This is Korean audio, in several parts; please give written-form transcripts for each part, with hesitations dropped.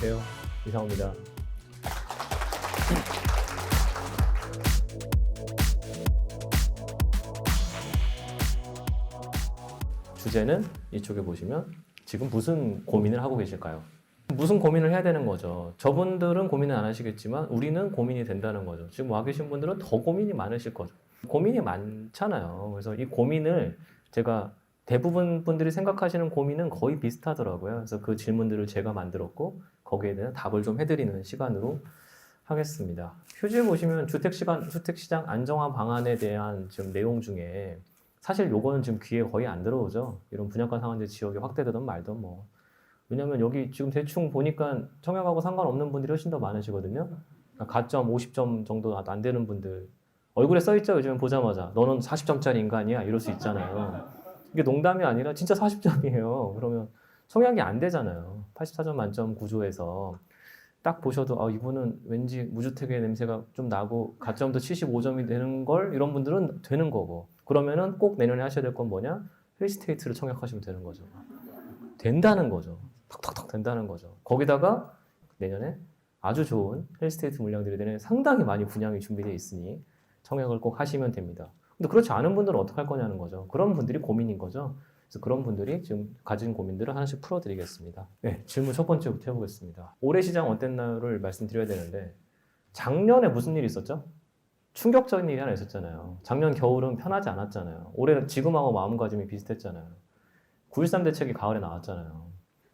안녕하세요. 이상호입니다. 주제는 이쪽에 보시면 지금 무슨 고민을 하고 계실까요? 무슨 고민을 해야 되는 거죠. 저분들은 고민을 안 하시겠지만 우리는 고민이 된다는 거죠. 지금 와 계신 분들은 더 고민이 많으실 거죠. 고민이 많잖아요. 그래서 이 고민을 제가 대부분 분들이 생각하시는 고민은 거의 비슷하더라고요. 그래서 그 질문들을 제가 만들었고 거기에 대한 답을 좀 해드리는 시간으로 하겠습니다. 휴지에 보시면 주택시장 안정화 방안에 대한 지금 내용 중에 사실 요거는 지금 귀에 거의 안 들어오죠. 이런 분양가 상한제 지역이 확대되든 말든 뭐. 왜냐면 여기 지금 대충 보니까 청약하고 상관없는 분들이 훨씬 더 많으시거든요. 가점 50점 정도 안 되는 분들. 얼굴에 써있죠, 요즘엔 보자마자. 너는 40점짜리 인간이야. 이럴 수 있잖아요. 이게 농담이 아니라 진짜 40점이에요. 그러면 청약이 안 되잖아요. 84점 만점 구조에서. 딱 보셔도 이분은 왠지 무주택의 냄새가 좀 나고 가점도 75점이 되는 걸 이런 분들은 되는 거고 그러면은 꼭 내년에 하셔야 될 건 뭐냐? 힐스테이트를 청약하시면 되는 거죠. 된다는 거죠. 턱턱턱 된다는 거죠. 거기다가 내년에 아주 좋은 힐스테이트 물량들이 내년에 상당히 많이 분양이 준비되어 있으니 청약을 꼭 하시면 됩니다. 근데 그렇지 않은 분들은 어떻게 할 거냐는 거죠. 그런 분들이 고민인 거죠. 그래서 그런 분들이 지금 가진 고민들을 하나씩 풀어드리겠습니다. 네, 질문 첫 번째부터 해보겠습니다. 올해 시장 어땠나요를 말씀드려야 되는데 작년에 무슨 일이 있었죠? 충격적인 일이 하나 있었잖아요. 작년 겨울은 편하지 않았잖아요. 올해는 지금하고 마음가짐이 비슷했잖아요. 9.13 대책이 가을에 나왔잖아요.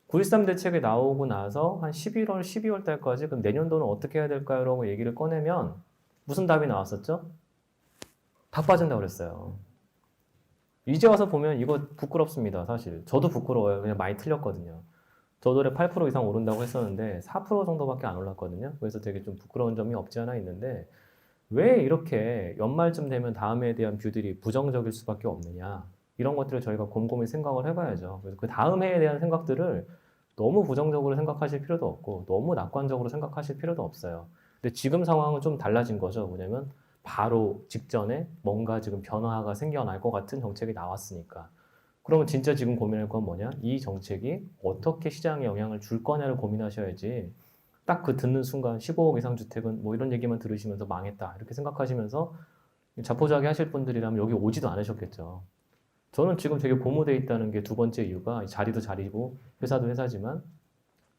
9.13 대책이 나오고 나서 한 11월, 12월 달까지 그럼 내년도는 어떻게 해야 될까요? 라고 얘기를 꺼내면 무슨 답이 나왔었죠? 다 빠진다고 그랬어요. 이제 와서 보면 이거 부끄럽습니다, 사실. 저도 부끄러워요. 그냥 많이 틀렸거든요. 저도 올해 8% 이상 오른다고 했었는데 4% 정도밖에 안 올랐거든요. 그래서 되게 좀 부끄러운 점이 없지 않아 있는데 왜 이렇게 연말쯤 되면 다음에 대한 뷰들이 부정적일 수밖에 없느냐. 이런 것들을 저희가 곰곰이 생각을 해봐야죠. 그래서 그 다음 해에 대한 생각들을 너무 부정적으로 생각하실 필요도 없고 너무 낙관적으로 생각하실 필요도 없어요. 근데 지금 상황은 좀 달라진 거죠. 뭐냐면 바로 직전에 뭔가 지금 변화가 생겨날 것 같은 정책이 나왔으니까. 그러면 진짜 지금 고민할 건 뭐냐? 이 정책이 어떻게 시장에 영향을 줄 거냐를 고민하셔야지. 딱 그 듣는 순간 15억 이상 주택은 뭐 이런 얘기만 들으시면서 망했다. 이렇게 생각하시면서 자포자기 하실 분들이라면 여기 오지도 않으셨겠죠. 저는 지금 되게 고무돼 있다는 게 두 번째 이유가 자리도 자리고 회사도 회사지만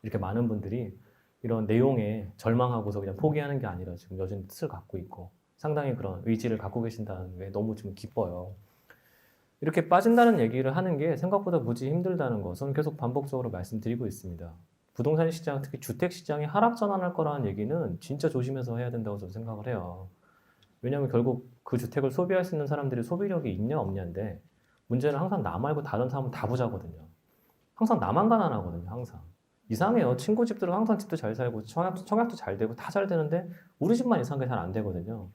이렇게 많은 분들이 이런 내용에 절망하고서 그냥 포기하는 게 아니라 지금 여전히 뜻을 갖고 있고 상당히 그런 의지를 갖고 계신다는 게 너무 좀 기뻐요. 이렇게 빠진다는 얘기를 하는 게 생각보다 무지 힘들다는 거 저는 계속 반복적으로 말씀드리고 있습니다. 부동산 시장, 특히 주택 시장이 하락전환할 거라는 얘기는 진짜 조심해서 해야 된다고 저는 생각을 해요. 왜냐하면 결국 그 주택을 소비할 수 있는 사람들이 소비력이 있냐 없냐인데 문제는 항상 나 말고 다른 사람은 다 부자거든요. 항상 나만 가난하거든요. 항상. 이상해요. 친구 집들은 항상 집도 잘 살고 청약도 잘 되고 다 잘 되는데 우리 집만 이상하게 잘 안 되거든요.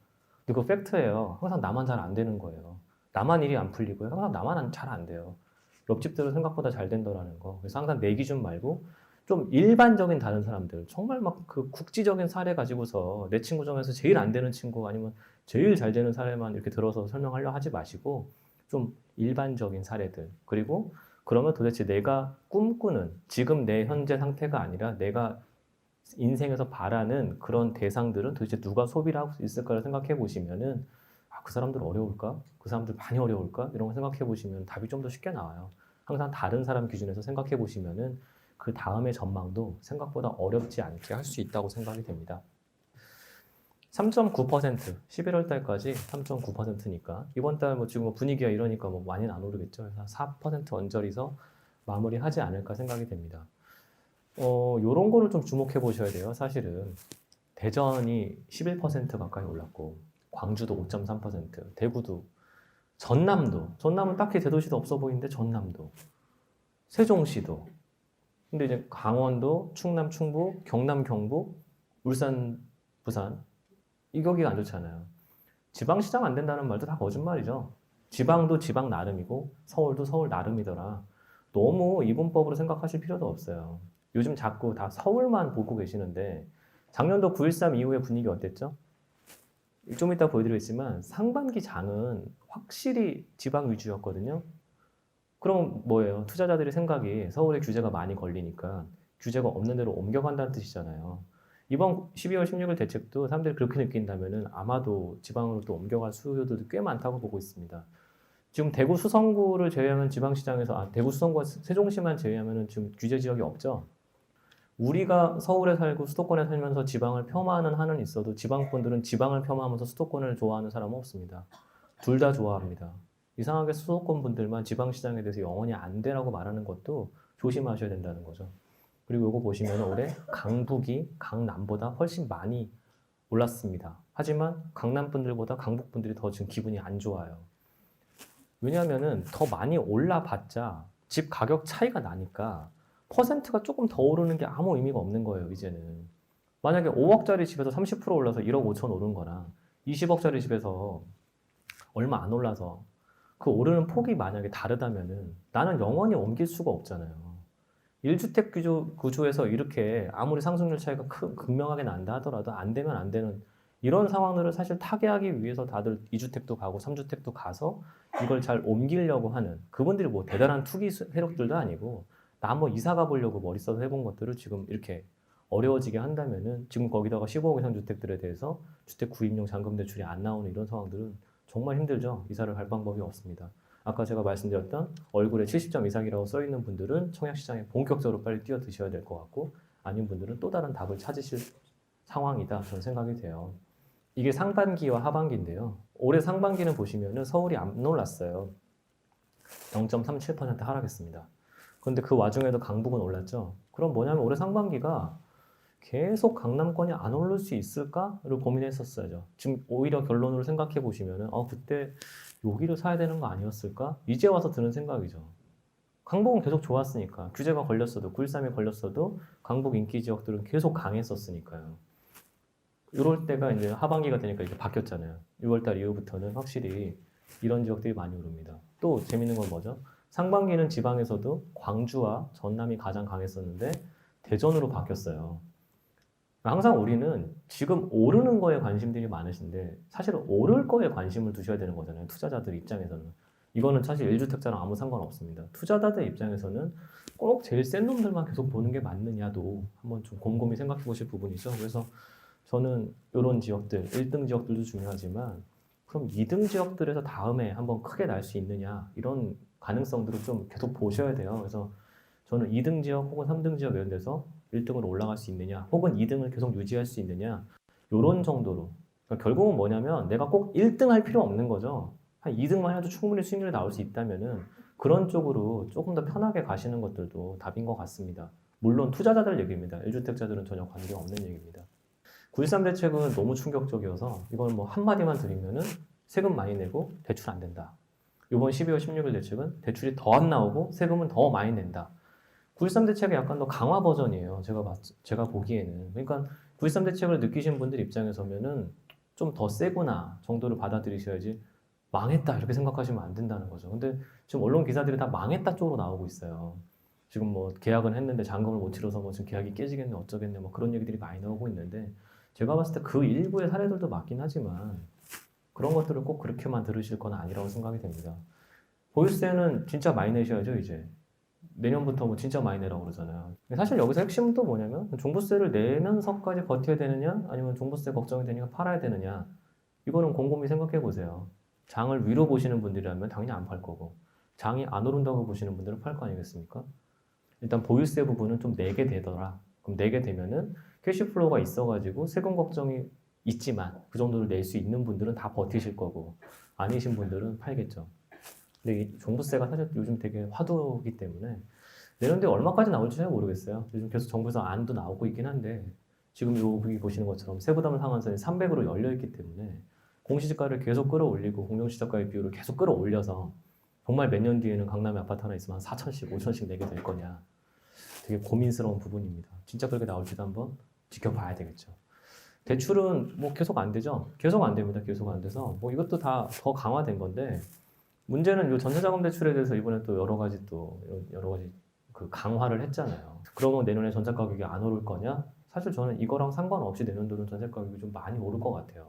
근데 그거 팩트예요. 항상 나만 잘 안 되는 거예요. 나만 일이 안 풀리고요. 항상 나만 잘 안 돼요. 옆집들은 생각보다 잘 된다라는 거. 그래서 항상 내 기준 말고 좀 일반적인 다른 사람들, 정말 막 그 국지적인 사례 가지고서 내 친구 중에서 제일 안 되는 친구 아니면 제일 잘 되는 사례만 이렇게 들어서 설명하려 하지 마시고 좀 일반적인 사례들. 그리고 그러면 도대체 내가 꿈꾸는 지금 내 현재 상태가 아니라 내가 인생에서 바라는 그런 대상들은 도대체 누가 소비를 하고 있을까를 생각해 보시면은 그 사람들 어려울까? 그 사람들 많이 어려울까? 이런 거 생각해 보시면 답이 좀 더 쉽게 나와요. 항상 다른 사람 기준에서 생각해 보시면은 그 다음의 전망도 생각보다 어렵지 않게 할 수 있다고 생각이 됩니다. 3.9% 11월 달까지 3.9%니까 이번 달 뭐 지금 분위기가 이러니까 뭐 많이는 안 오르겠죠. 그래서 4% 언저리서 마무리하지 않을까 생각이 됩니다. 요런 거를 좀 주목해 보셔야 돼요. 사실은 대전이 11% 가까이 올랐고 광주도 5.3%, 대구도, 전남은 딱히 대도시도 없어 보이는데 전남도, 세종시도, 근데 이제 강원도, 충남, 충북, 경남, 경북, 울산, 부산 이 경기가 안 좋잖아요. 지방시장 안 된다는 말도 다 거짓말이죠. 지방도 지방 나름이고 서울도 서울 나름이더라. 너무 이분법으로 생각하실 필요도 없어요. 요즘 자꾸 다 서울만 보고 계시는데 작년도 9.13 이후의 분위기 어땠죠? 좀 이따 보여드리겠지만 상반기 장은 확실히 지방 위주였거든요. 그럼 뭐예요? 투자자들의 생각이 서울에 규제가 많이 걸리니까 규제가 없는 데로 옮겨간다는 뜻이잖아요. 이번 12월 16일 대책도 사람들이 그렇게 느낀다면은 아마도 지방으로 또 옮겨갈 수요들도 꽤 많다고 보고 있습니다. 지금 대구 수성구를 제외하면 지방시장에서 대구 수성구와 세종시만 제외하면은 지금 규제 지역이 없죠. 우리가 서울에 살고 수도권에 살면서 지방을 폄하하는 한은 있어도 지방분들은 지방을 폄하하면서 수도권을 좋아하는 사람은 없습니다. 둘 다 좋아합니다. 이상하게 수도권 분들만 지방시장에 대해서 영원히 안 되라고 말하는 것도 조심하셔야 된다는 거죠. 그리고 이거 보시면 올해 강북이 강남보다 훨씬 많이 올랐습니다. 하지만 강남 분들보다 강북 분들이 더 지금 기분이 안 좋아요. 왜냐하면은 더 많이 올라봤자 집 가격 차이가 나니까 퍼센트가 조금 더 오르는 게 아무 의미가 없는 거예요, 이제는. 만약에 5억짜리 집에서 30% 올라서 1억 5천 오른 거랑 20억짜리 집에서 얼마 안 올라서 그 오르는 폭이 만약에 다르다면은 나는 영원히 옮길 수가 없잖아요. 1주택 구조에서 이렇게 아무리 상승률 차이가 극명하게 난다 하더라도 안 되면 안 되는 이런 상황들을 사실 타개하기 위해서 다들 2주택도 가고 3주택도 가서 이걸 잘 옮기려고 하는 그분들이 뭐 대단한 투기 세력들도 아니고 나 한번 이사 가보려고 머리 써서 해본 것들을 지금 이렇게 어려워지게 한다면은 지금 거기다가 15억 이상 주택들에 대해서 주택 구입용 잔금 대출이 안 나오는 이런 상황들은 정말 힘들죠. 이사를 갈 방법이 없습니다. 아까 제가 말씀드렸던 얼굴에 70점 이상이라고 써 있는 분들은 청약시장에 본격적으로 빨리 뛰어드셔야 될 것 같고 아닌 분들은 또 다른 답을 찾으실 상황이다 저는 생각이 돼요. 이게 상반기와 하반기인데요. 올해 상반기는 보시면은 서울이 안 올랐어요. 0.37% 하락했습니다. 그런데 그 와중에도 강북은 올랐죠. 그럼 뭐냐면 올해 상반기가 계속 강남권이 안 오를 수 있을까를 고민했었어요. 지금 오히려 결론으로 생각해 보시면은 그때 여기를 사야 되는 거 아니었을까? 이제 와서 드는 생각이죠. 강북은 계속 좋았으니까 규제가 걸렸어도 9.13이 걸렸어도 강북 인기 지역들은 계속 강했었으니까요. 이럴 때가 이제 하반기가 되니까 이게 바뀌었잖아요. 6월달 이후부터는 확실히 이런 지역들이 많이 오릅니다. 또 재밌는 건 뭐죠? 상반기는 지방에서도 광주와 전남이 가장 강했었는데 대전으로 바뀌었어요. 항상 우리는 지금 오르는 거에 관심들이 많으신데 사실은 오를 거에 관심을 두셔야 되는 거잖아요. 투자자들 입장에서는. 이거는 사실 1주택자랑 아무 상관없습니다. 투자자들 입장에서는 꼭 제일 센 놈들만 계속 보는 게 맞느냐도 한번 좀 곰곰이 생각해 보실 부분이죠. 그래서 저는 이런 지역들, 1등 지역들도 중요하지만 그럼 2등 지역들에서 다음에 한번 크게 날 수 있느냐 이런 가능성들을 좀 계속 보셔야 돼요. 그래서 저는 2등 지역 혹은 3등 지역 이런 데서 1등으로 올라갈 수 있느냐 혹은 2등을 계속 유지할 수 있느냐 이런 정도로 그러니까 결국은 뭐냐면 내가 꼭 1등 할 필요 없는 거죠. 한 2등만 해도 충분히 수익률이 나올 수 있다면은 그런 쪽으로 조금 더 편하게 가시는 것들도 답인 것 같습니다. 물론 투자자들 얘기입니다. 1주택자들은 전혀 관계없는 얘기입니다. 9.13 대책은 너무 충격적이어서 이건 뭐 한마디만 드리면은 세금 많이 내고 대출 안 된다. 이번 12월 16일 대책은 대출이 더 안 나오고 세금은 더 많이 낸다. 9.13 대책의 약간 더 강화 버전이에요. 제가 보기에는. 그러니까 9.13 대책을 느끼신 분들 입장에서는 좀 더 세구나 정도를 받아들이셔야지 망했다 이렇게 생각하시면 안 된다는 거죠. 근데 지금 언론 기사들이 다 망했다 쪽으로 나오고 있어요. 지금 뭐 계약은 했는데 잔금을 못 치러서 뭐 지금 계약이 깨지겠네 어쩌겠네 뭐 그런 얘기들이 많이 나오고 있는데 제가 봤을 때 그 일부의 사례들도 맞긴 하지만 그런 것들을 꼭 그렇게만 들으실 건 아니라고 생각이 됩니다. 보유세는 진짜 많이 내셔야죠 이제. 내년부터 뭐 진짜 많이 내라고 그러잖아요. 사실 여기서 핵심은 또 뭐냐면 종부세를 내면서까지 버텨야 되느냐 아니면 종부세 걱정이 되니까 팔아야 되느냐 이거는 곰곰이 생각해 보세요. 장을 위로 보시는 분들이라면 당연히 안 팔 거고 장이 안 오른다고 보시는 분들은 팔 거 아니겠습니까? 일단 보유세 부분은 좀 내게 되더라. 그럼 내게 되면은 캐시플로우가 있어가지고 세금 걱정이 있지만 그 정도를 낼 수 있는 분들은 다 버티실 거고 아니신 분들은 팔겠죠. 근데 이 종부세가 사실 요즘 되게 화두이기 때문에 내년도에 얼마까지 나올지 잘 모르겠어요. 요즘 계속 정부에서 안도 나오고 있긴 한데 지금 여기 보시는 것처럼 세부담 상한선이 300으로 열려 있기 때문에 공시지가를 계속 끌어올리고 공정시작가의 비율을 계속 끌어올려서 정말 몇 년 뒤에는 강남에 아파트 하나 있으면 한 4천씩, 5천씩 내게 될 거냐. 되게 고민스러운 부분입니다. 진짜 그렇게 나올지도 한번 지켜봐야 되겠죠. 대출은 뭐 계속 안 되죠. 계속 안 됩니다. 계속 안 돼서 뭐 이것도 다 더 강화된 건데 문제는 이 전세자금 대출에 대해서 이번에 또 여러 가지 그 강화를 했잖아요. 그러면 내년에 전세 가격이 안 오를 거냐? 사실 저는 이거랑 상관없이 내년도는 전세 가격이 좀 많이 오를 것 같아요.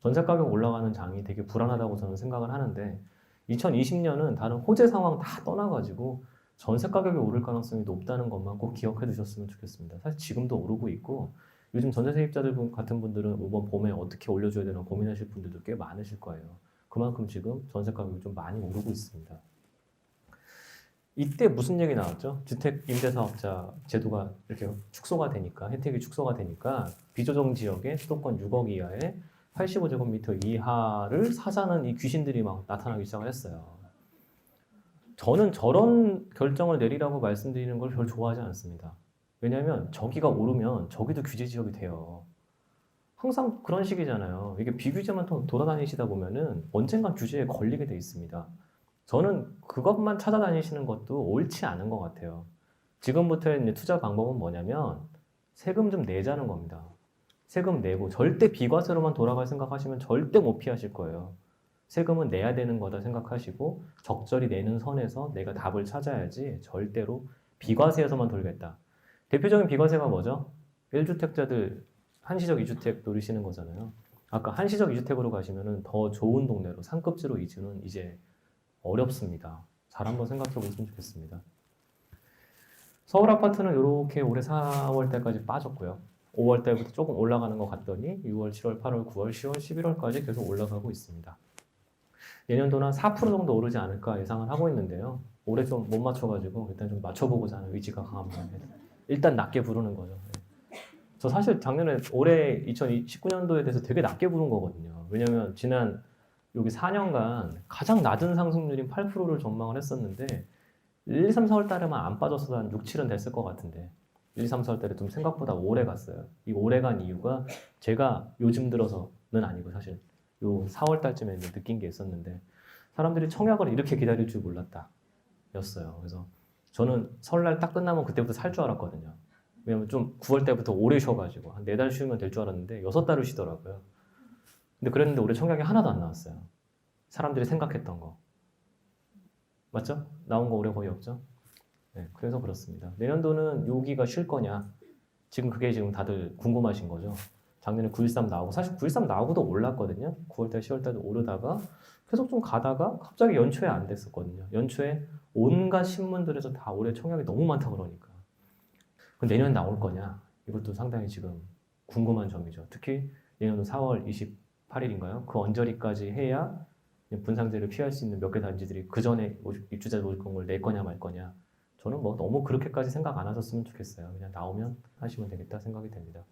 전세 가격 올라가는 장이 되게 불안하다고 저는 생각을 하는데 2020년은 다른 호재 상황 다 떠나가지고 전세 가격이 오를 가능성이 높다는 것만 꼭 기억해 두셨으면 좋겠습니다. 사실 지금도 오르고 있고 요즘 전세 세입자들 같은 분들은 이번 봄에 어떻게 올려줘야 되나 고민하실 분들도 꽤 많으실 거예요. 그만큼 지금 전세 가격이 좀 많이 오르고 있습니다. 이때 무슨 얘기 나왔죠? 주택 임대사업자 제도가 이렇게 축소가 되니까 혜택이 축소가 되니까 비조정 지역에 수도권 6억 이하에 85제곱미터 이하를 사자는 이 귀신들이 막 나타나기 시작을 했어요. 저는 저런 결정을 내리라고 말씀드리는 걸 별로 좋아하지 않습니다. 왜냐하면 저기가 오르면 저기도 규제 지역이 돼요. 항상 그런 식이잖아요. 이게 비규제만 돌아다니시다 보면은 언젠간 규제에 걸리게 돼 있습니다. 저는 그것만 찾아다니시는 것도 옳지 않은 것 같아요. 지금부터의 이제 투자 방법은 뭐냐면 세금 좀 내자는 겁니다. 세금 내고 절대 비과세로만 돌아갈 생각하시면 절대 못 피하실 거예요. 세금은 내야 되는 거다 생각하시고 적절히 내는 선에서 내가 답을 찾아야지 절대로 비과세에서만 돌겠다. 대표적인 비과세가 뭐죠? 1주택자들 한시적 2주택 노리시는 거잖아요. 아까 한시적 2주택으로 가시면은 더 좋은 동네로 상급지로 이주는 이제 어렵습니다. 잘 한번 생각해 보시면 좋겠습니다. 서울 아파트는 이렇게 올해 4월 달까지 빠졌고요. 5월 달부터 조금 올라가는 것 같더니 6월, 7월, 8월, 9월, 10월, 11월까지 계속 올라가고 있습니다. 내년도는 한 4% 정도 오르지 않을까 예상을 하고 있는데요. 올해 좀 못 맞춰가지고 일단 좀 맞춰보고자 하는 의지가 강합니다. 일단 낮게 부르는 거죠. 저 사실 작년에 올해 2019년도에 대해서 되게 낮게 부른 거거든요. 왜냐면 지난 여기 4년간 가장 낮은 상승률인 8%를 전망을 했었는데 1, 2, 3, 4월 달에만 안 빠졌어도 한 6, 7은 됐을 것 같은데 1, 2, 3, 4월 달에 좀 생각보다 오래 갔어요. 이 오래 간 이유가 제가 요즘 들어서는 아니고 사실 요 4월 달쯤에 느낀 게 있었는데 사람들이 청약을 이렇게 기다릴 줄 몰랐다 였어요. 그래서 저는 설날 딱 끝나면 그때부터 살 줄 알았거든요. 왜냐면 좀 9월 때부터 오래 쉬어가지고 한 4달 쉬면 될 줄 알았는데 6달을 쉬더라고요. 근데 그랬는데 올해 청약이 하나도 안 나왔어요. 사람들이 생각했던 거. 맞죠? 나온 거 올해 거의 없죠? 네, 그래서 그렇습니다. 내년도는 여기가 쉴 거냐? 지금 그게 지금 다들 궁금하신 거죠? 작년에 913 나오고, 사실 913 나오고도 올랐거든요? 9월달, 10월달도 오르다가 계속 좀 가다가 갑자기 연초에 안 됐었거든요. 연초에 온갖 신문들에서 다 올해 청약이 너무 많다 그러니까. 그럼 내년 나올 거냐? 이것도 상당히 지금 궁금한 점이죠. 특히 내년도 4월 28일인가요? 그 언저리까지 해야 분상제를 피할 수 있는 몇 개 단지들이 그 전에 입주자 모집권을 낼 거냐 말 거냐. 저는 뭐 너무 그렇게까지 생각 안 하셨으면 좋겠어요. 그냥 나오면 하시면 되겠다 생각이 됩니다.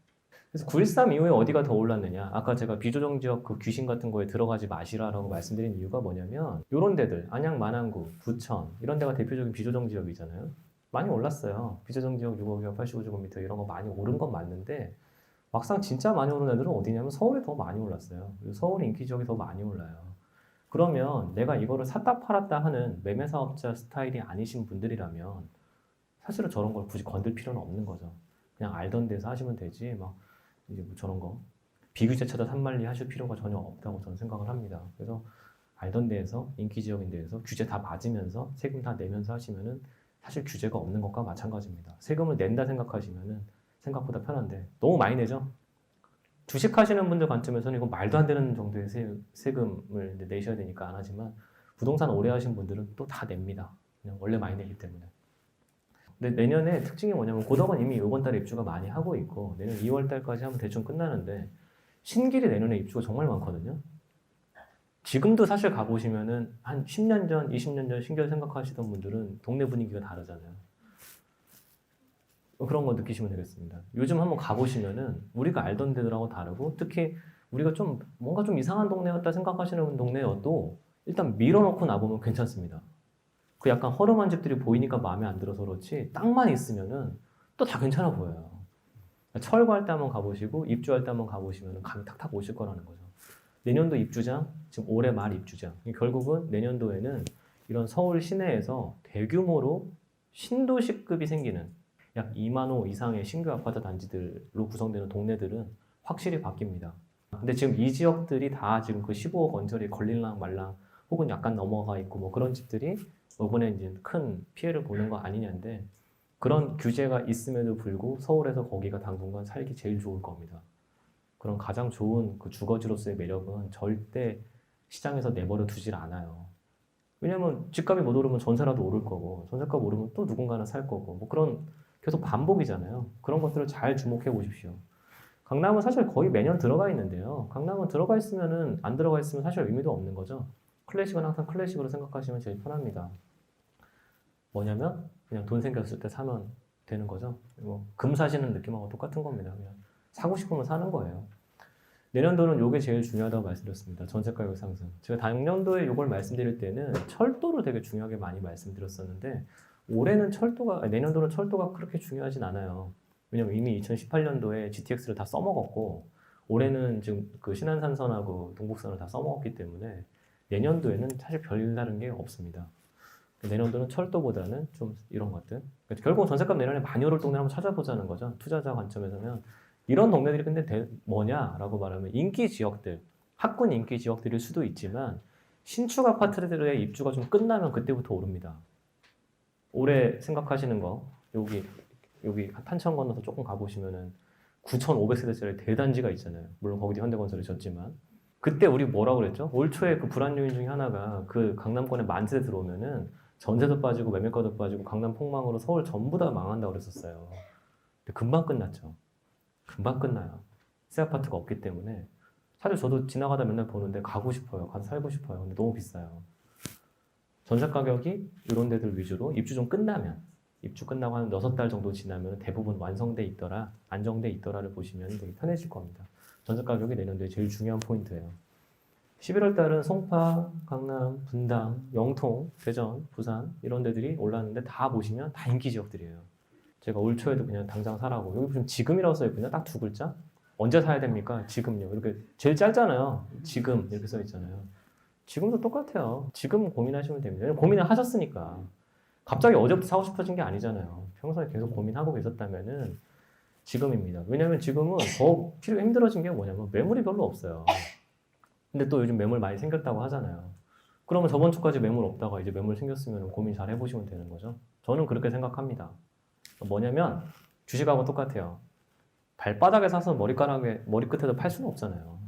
그래서 9.13 이후에 어디가 더 올랐느냐? 아까 제가 비조정 지역 그 귀신 같은 거에 들어가지 마시라라고 말씀드린 이유가 뭐냐면 이런 데들 안양, 만안구, 부천 이런 데가 대표적인 비조정 지역이잖아요. 많이 올랐어요. 비조정 지역 6억이나 85제곱미터 이런 거 많이 오른 건 맞는데 막상 진짜 많이 오른 애들은 어디냐면 서울에 더 많이 올랐어요. 서울 인기 지역이 더 많이 올라요. 그러면 내가 이거를 샀다 팔았다 하는 매매 사업자 스타일이 아니신 분들이라면 사실은 저런 걸 굳이 건들 필요는 없는 거죠. 그냥 알던 데서 하시면 되지 막 이제 뭐 저런 거 비규제 찾아 산만리 하실 필요가 전혀 없다고 저는 생각을 합니다. 그래서 알던 데에서 인기 지역인 데에서 규제 다 맞으면서 세금 다 내면서 하시면은 사실 규제가 없는 것과 마찬가지입니다. 세금을 낸다 생각하시면은 생각보다 편한데 너무 많이 내죠. 주식 하시는 분들 관점에서는 이거 말도 안 되는 정도의 세금을 내셔야 되니까 안 하지만 부동산 오래 하신 분들은 또 다 냅니다. 그냥 원래 많이 내기 때문에. 근데 내년에 특징이 뭐냐면 고덕은 이미 이번 달에 입주가 많이 하고 있고 내년 2월 달까지 하면 대충 끝나는데 신길이 내년에 입주가 정말 많거든요. 지금도 사실 가보시면은 한 10년 전, 20년 전 신길 생각하시던 분들은 동네 분위기가 다르잖아요. 그런 거 느끼시면 되겠습니다. 요즘 한번 가보시면은 우리가 알던 데들하고 다르고 특히 우리가 좀 뭔가 좀 이상한 동네였다 생각하시는 동네여도 일단 밀어놓고 나보면 괜찮습니다. 그 약간 허름한 집들이 보이니까 마음에 안 들어서 그렇지 땅만 있으면은 또 다 괜찮아 보여요. 철거할 때 한번 가보시고 입주할 때 한번 가보시면은 감이 탁탁 오실 거라는 거죠. 내년도 입주장, 지금 올해 말 입주장. 결국은 내년도에는 이런 서울 시내에서 대규모로 신도시급이 생기는 약 2만 호 이상의 신규 아파트 단지들로 구성되는 동네들은 확실히 바뀝니다. 근데 지금 이 지역들이 다 지금 그 15억 언저리에 걸릴랑 말랑 혹은 약간 넘어가 있고 뭐 그런 집들이 이번에 이제 큰 피해를 보는 거 아니냐인데 그런 규제가 있음에도 불구하고 서울에서 거기가 당분간 살기 제일 좋을 겁니다. 그런 가장 좋은 그 주거지로서의 매력은 절대 시장에서 내버려 두질 않아요. 왜냐면 집값이 못 오르면 전세라도 오를 거고 전세값 오르면 또 누군가는 살 거고 뭐 그런 계속 반복이잖아요. 그런 것들을 잘 주목해 보십시오. 강남은 사실 거의 매년 들어가 있는데요. 강남은 들어가 있으면은 안 들어가 있으면 사실 의미도 없는 거죠. 클래식은 항상 클래식으로 생각하시면 제일 편합니다. 뭐냐면 그냥 돈 생겼을 때 사면 되는 거죠. 그리고 금 사시는 느낌하고 똑같은 겁니다. 그냥 사고 싶으면 사는 거예요. 내년도는 이게 제일 중요하다고 말씀드렸습니다. 전세 가격 상승. 제가 작년도에 이걸 말씀드릴 때는 철도를 되게 중요하게 많이 말씀드렸었는데 올해는 내년도는 철도가 그렇게 중요하진 않아요. 왜냐면 이미 2018년도에 GTX를 다 써먹었고 올해는 지금 그 신안산선하고 동북선을 다 써먹었기 때문에 내년도에는 사실 별다른 게 없습니다. 내년도는 철도보다는 좀 이런 것들. 그러니까 결국은 전세값 내년에 많이 오를 동네 한번 찾아보자는 거죠. 투자자 관점에서는 이런 동네들이 근데 뭐냐라고 말하면 인기 지역들, 학군 인기 지역들일 수도 있지만 신축 아파트들의 입주가 좀 끝나면 그때부터 오릅니다. 올해 생각하시는 거 여기 탄천 건너서 조금 가보시면은 9,500세대짜리 대단지가 있잖아요. 물론 거기도 현대건설이 졌지만 그때 우리 뭐라고 그랬죠? 올 초에 그 불안 요인 중에 하나가 그 강남권에 만세 들어오면은 전세도 빠지고 매매가도 빠지고 강남 폭망으로 서울 전부 다 망한다고 그랬었어요. 근데 금방 끝났죠. 금방 끝나요. 새 아파트가 없기 때문에 사실 저도 지나가다 맨날 보는데 가고 싶어요. 가서 살고 싶어요. 근데 너무 비싸요. 전세 가격이 이런 데들 위주로 입주 좀 끝나면 입주 끝나고 한 6달 정도 지나면 대부분 완성돼 있더라, 안정돼 있더라를 보시면 되게 편해질 겁니다. 전세 가격이 내년도에 제일 중요한 포인트예요. 11월 달은 송파, 강남, 분당, 영통, 대전, 부산 이런 데들이 올랐는데 다 보시면 다 인기 지역들이에요. 제가 올 초에도 그냥 당장 사라고 여기 보시면 지금이라고 써있거든요. 딱 두 글자. 언제 사야 됩니까? 지금요. 이렇게 제일 짧잖아요. 지금 이렇게 써있잖아요. 지금도 똑같아요. 지금 고민하시면 됩니다. 왜냐면 고민을 하셨으니까. 갑자기 어제부터 사고 싶어진 게 아니잖아요. 평소에 계속 고민하고 계셨다면은 지금입니다. 왜냐면 지금은 더 힘들어진 게 뭐냐면 매물이 별로 없어요. 근데 또 요즘 매물 많이 생겼다고 하잖아요. 그러면 저번 주까지 매물 없다가 이제 매물 생겼으면 고민 잘 해보시면 되는 거죠. 저는 그렇게 생각합니다. 뭐냐면 주식하고 똑같아요. 발바닥에 사서 머리끝에도 팔 수는 없잖아요.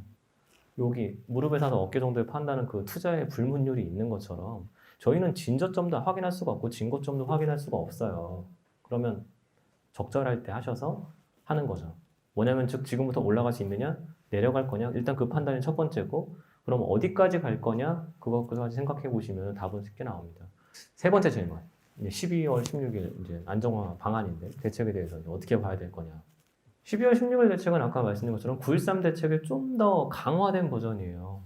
여기 무릎에 사서 어깨 정도에 판다는 그 투자의 불문율이 있는 것처럼 저희는 진저점도 확인할 수가 없고 진고점도 확인할 수가 없어요. 그러면 적절할 때 하셔서 하는 거죠. 뭐냐면 즉 지금부터 올라갈 수 있느냐 내려갈 거냐 일단 그 판단이 첫 번째고 그럼 어디까지 갈 거냐 그것까지 생각해 보시면 답은 쉽게 나옵니다. 세 번째 질문. 이제 12월 16일 이제 안정화 방안인데 대책에 대해서 어떻게 봐야 될 거냐. 12월 16일 대책은 아까 말씀드린 것처럼 9.13 대책의 좀 더 강화된 버전이에요.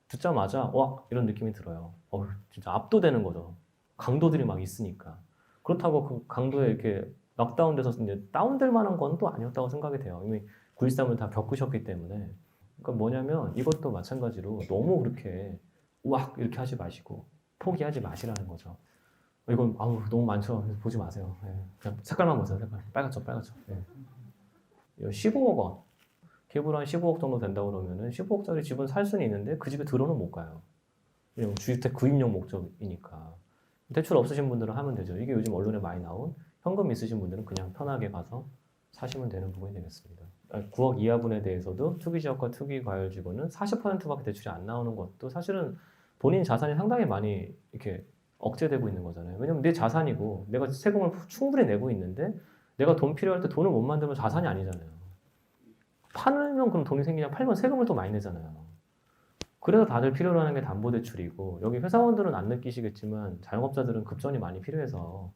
듣자마자 와 이런 느낌이 들어요. 진짜 압도되는 거죠. 강도들이 막 있으니까. 그렇다고 그 강도에 이렇게 락다운돼서 이제 다운될 만한 건 또 아니었다고 생각이 돼요. 이미 9.13을 다 겪으셨기 때문에. 그러니까 뭐냐면 이것도 마찬가지로 너무 그렇게 우악 이렇게 하지 마시고 포기하지 마시라는 거죠. 이건 너무 많죠. 보지 마세요. 예. 그냥 색깔만 보세요. 색깔. 빨갛죠, 빨갛죠. 예. 15억 원. 계부로 한 15억 정도 된다고 그러면은 15억짜리 집은 살 수는 있는데 그 집에 들어는 못 가요. 왜냐면 주택 구입용 목적이니까. 대출 없으신 분들은 하면 되죠. 이게 요즘 언론에 많이 나온 현금 있으신 분들은 그냥 편하게 가서 사시면 되는 부분이 되겠습니다. 9억 이하분에 대해서도 투기지역과 투기과열지구는 40%밖에 대출이 안 나오는 것도 사실은 본인 자산이 상당히 많이 이렇게 억제되고 있는 거잖아요. 왜냐면 내 자산이고 내가 세금을 충분히 내고 있는데 내가 돈 필요할 때 돈을 못 만들면 자산이 아니잖아요. 팔면 그럼 돈이 생기냐? 팔면 세금을 또 많이 내잖아요. 그래서 다들 필요로 하는 게 담보대출이고 여기 회사원들은 안 느끼시겠지만 자영업자들은 급전이 많이 필요해서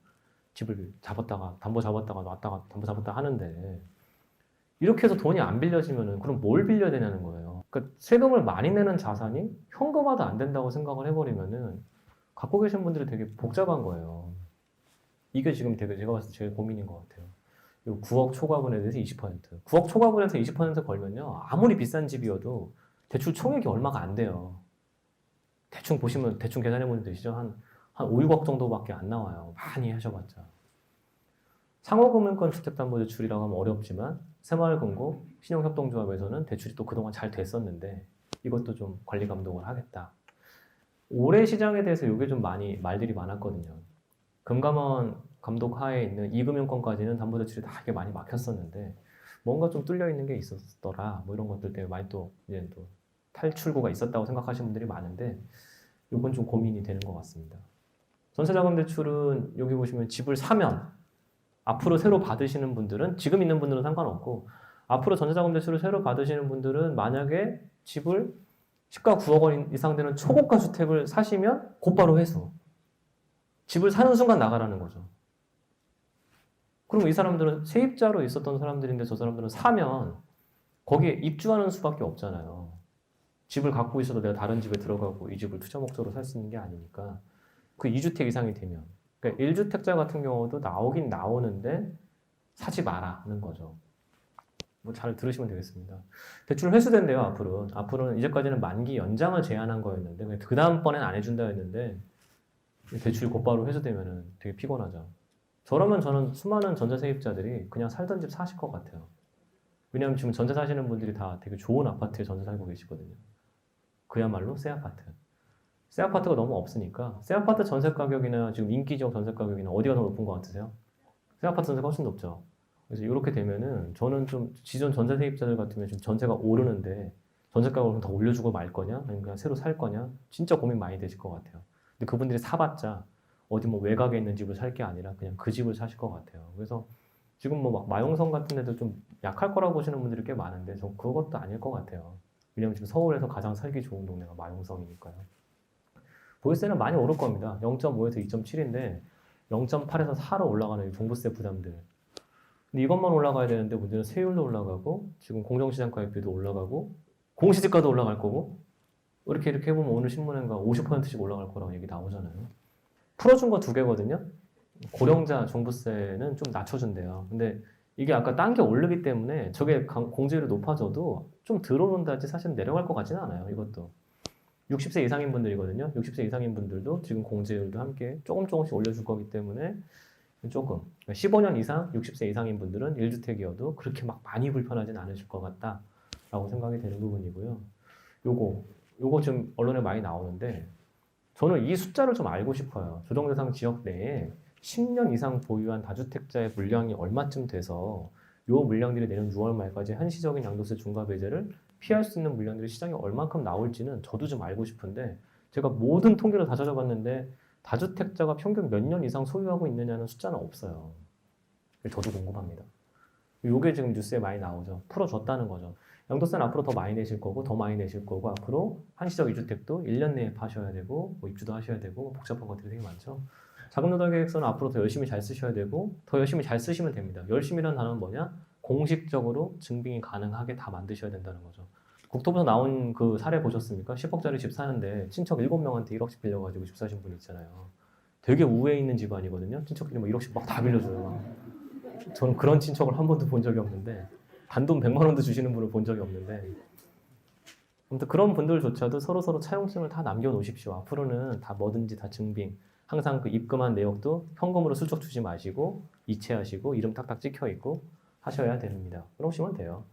집을 잡았다가 담보 잡았다가 놨다가 담보 잡았다 하는데 이렇게 해서 돈이 안 빌려지면은 그럼 뭘 빌려야 되냐는 거예요. 그러니까 세금을 많이 내는 자산이 현금화도 안 된다고 생각을 해버리면은 갖고 계신 분들이 되게 복잡한 거예요. 이게 지금 되게 제가 봤을 때 제일 고민인 것 같아요. 9억 초과분에 대해서 20%. 9억 초과분에서 20% 걸면요. 아무리 비싼 집이어도 대출 총액이 얼마가 안 돼요. 대충 보시면 대충 계산해보면 되시죠? 한 5, 6억 정도밖에 안 나와요. 많이 하셔봤자. 상호금융권 주택담보대출이라고 하면 어렵지만 새마을금고, 신용협동조합에서는 대출이 또 그동안 잘 됐었는데 이것도 좀 관리 감독을 하겠다. 올해 시장에 대해서 이게 좀 많이 말들이 많았거든요. 금감원 감독 하에 있는 이금융권까지는 담보대출이 다 이게 많이 막혔었는데 뭔가 좀 뚫려 있는 게 있었더라. 뭐 이런 것들 때문에 많이 또 이제 또 탈출구가 있었다고 생각하시는 분들이 많은데 이건 좀 고민이 되는 것 같습니다. 전세자금 대출은 여기 보시면 집을 사면 앞으로 새로 받으시는 분들은 지금 있는 분들은 상관없고 앞으로 전세자금 대출을 새로 받으시는 분들은 만약에 집을 시가 9억 원 이상 되는 초고가 주택을 사시면 곧바로 회수. 집을 사는 순간 나가라는 거죠. 그럼 이 사람들은 세입자로 있었던 사람들인데 저 사람들은 사면 거기에 입주하는 수밖에 없잖아요. 집을 갖고 있어도 내가 다른 집에 들어가고 이 집을 투자 목적으로 살 수 있는 게 아니니까 그 2주택 이상이 되면 그러니까 1주택자 같은 경우도 나오긴 나오는데 사지 마라는 거죠. 뭐 잘 들으시면 되겠습니다. 대출 회수된대요, 앞으로는. 앞으로는 이제까지는 만기 연장을 제한한 거였는데 그 다음번엔 안 해준다 했는데 대출이 곧바로 회수되면은 되게 피곤하죠. 저라면 저는 수많은 전세 세입자들이 그냥 살던 집 사실 것 같아요. 왜냐하면 지금 전세 사시는 분들이 다 되게 좋은 아파트에 전세 살고 계시거든요. 그야말로 새 아파트. 새 아파트가 너무 없으니까 새 아파트 전세 가격이나 지금 인기 지역 전세 가격이나 어디가 더 높은 것 같으세요? 새 아파트 전세가 훨씬 높죠. 그래서 이렇게 되면은 저는 좀 기존 전세 세입자들 같으면 지금 전세가 오르는데 전세 가격을 더 올려주고 말 거냐? 아니면 그냥 새로 살 거냐? 진짜 고민 많이 되실 것 같아요. 근데 그분들이 사봤자 어디 뭐 외곽에 있는 집을 살 게 아니라 그냥 그 집을 사실 것 같아요. 그래서 지금 뭐 막 마용성 같은 데도 좀 약할 거라고 보시는 분들이 꽤 많은데 전 그것도 아닐 것 같아요. 왜냐면 지금 서울에서 가장 살기 좋은 동네가 마용성이니까요. 보유세는 많이 오를 겁니다. 0.5에서 2.7인데 0.8에서 4로 올라가는 종부세 부담들. 근데 이것만 올라가야 되는데 문제는 세율도 올라가고 지금 공정시장 가입비도 올라가고 공시지가도 올라갈 거고 이렇게 해보면 오늘 신문에가 50%씩 올라갈 거라고 얘기 나오잖아요. 풀어준 거 2개거든요. 고령자 종부세는 좀 낮춰준대요. 근데 이게 아까 딴 게 오르기 때문에 저게 공제율이 높아져도 좀 들어온다지 사실은 내려갈 것 같지는 않아요. 이것도 60세 이상인 분들이거든요. 60세 이상인 분들도 지금 공제율도 함께 조금씩 올려줄 거기 때문에 조금 15년 이상 60세 이상인 분들은 1주택이어도 그렇게 막 많이 불편하진 않으실 것 같다라고 생각이 되는 부분이고요. 요거 지금 언론에 많이 나오는데 저는 이 숫자를 좀 알고 싶어요. 조정대상 지역 내에 10년 이상 보유한 다주택자의 물량이 얼마쯤 돼서 요 물량들이 내년 6월 말까지 한시적인 양도세 중과 배제를 피할 수 있는 물량들이 시장에 얼마큼 나올지는 저도 좀 알고 싶은데 제가 모든 통계를 다 찾아봤는데 다주택자가 평균 몇 년 이상 소유하고 있느냐는 숫자는 없어요. 저도 궁금합니다. 요게 지금 뉴스에 많이 나오죠. 풀어줬다는 거죠. 양도세는 앞으로 더 많이 내실 거고 더 많이 내실 거고 앞으로 한시적 2주택도 1년 내에 파셔야 되고 뭐 입주도 하셔야 되고 복잡한 것들이 되게 많죠. 자금조달계획서는 앞으로 더 열심히 잘 쓰셔야 되고 더 열심히 잘 쓰시면 됩니다. 열심히라는 단어는 뭐냐? 공식적으로 증빙이 가능하게 다 만드셔야 된다는 거죠. 국토부에서 나온 그 사례 보셨습니까? 10억짜리 집 사는데 친척 7명한테 1억씩 빌려가지고 집 사신 분 있잖아요. 되게 우회에 있는 집안이거든요. 친척들이 뭐 1억씩 막 다 빌려줘요. 저는 그런 친척을 한 번도 본 적이 없는데 단돈 100만 원도 주시는 분을 본 적이 없는데 아무튼 그런 분들조차도 서로 차용증을 다 남겨놓으십시오. 앞으로는 다 뭐든지 다 증빙. 항상 그 입금한 내역도 현금으로 슬쩍 주지 마시고 이체하시고 이름 탁탁 찍혀 있고 하셔야 됩니다. 그러시면 돼요.